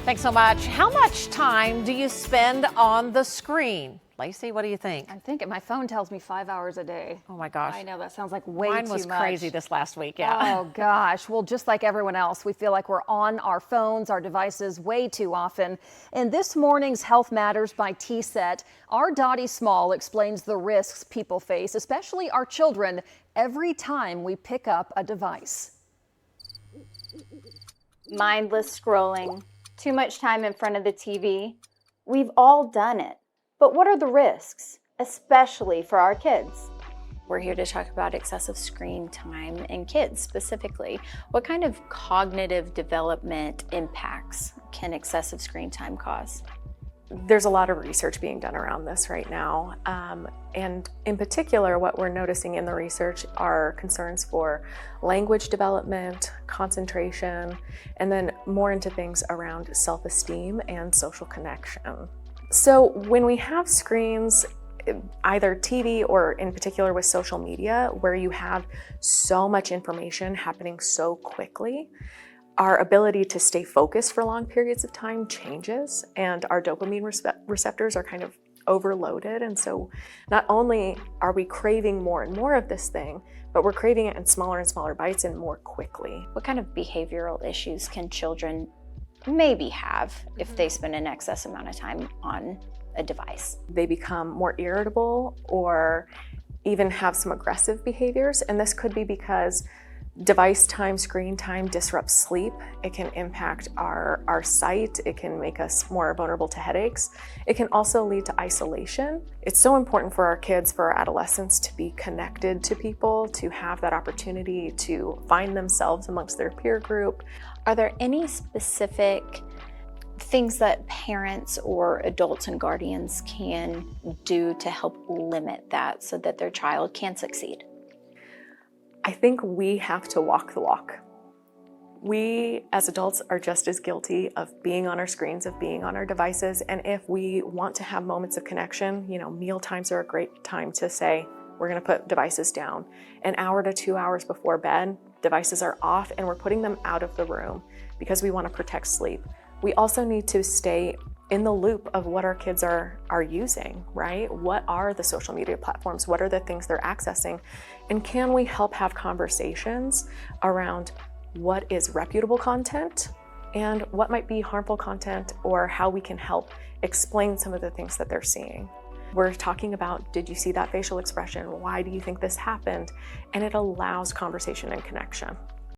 Thanks so much. How much time do you spend on the screen? Lacey, what do you think? I think my phone tells me 5 hours a day. Oh my gosh. I know, that sounds like way too much. Mine was crazy this last week, yeah. Oh gosh. Well, just like everyone else, we feel like we're on our phones, our devices way too often. In this morning's Health Matters by TSET, our Dottie Small explains the risks people face, especially our children, every time we pick up a device. Mindless scrolling, too much time in front of the TV. We've all done it. But what are the risks, especially for our kids? We're here to talk about excessive screen time in kids specifically. What kind of cognitive development impacts can excessive screen time cause? There's a lot of research being done around this right now. And in particular, what we're noticing in the research are concerns for language development, concentration, and then more into things around self-esteem and social connection. So when we have screens, either TV or in particular with social media, where you have so much information happening so quickly, our ability to stay focused for long periods of time changes, and our dopamine receptors are kind of overloaded. And so not only are we craving more and more of this thing, but we're craving it in smaller and smaller bites and more quickly. What kind of behavioral issues can children maybe have if they spend an excess amount of time on a device? They become more irritable or even have some aggressive behaviors. And this could be because device time, screen time disrupts sleep. It can impact our sight. It can make us more vulnerable to headaches. It can also lead to isolation. It's so important for our kids, for our adolescents, to be connected to people, to have that opportunity to find themselves amongst their peer group. Are there any specific things that parents or adults and guardians can do to help limit that so that their child can succeed? I think we have to walk the walk. We as adults are just as guilty of being on our screens, of being on our devices. And if we want to have moments of connection, meal times are a great time to say, we're gonna put devices down. An hour to 2 hours before bed, devices are off and we're putting them out of the room because we wanna protect sleep. We also need to stay in the loop of what our kids are using, right? What are the social media platforms? What are the things they're accessing? And can we help have conversations around what is reputable content and what might be harmful content, or how we can help explain some of the things that they're seeing? We're talking about, did you see that facial expression? Why do you think this happened? And it allows conversation and connection.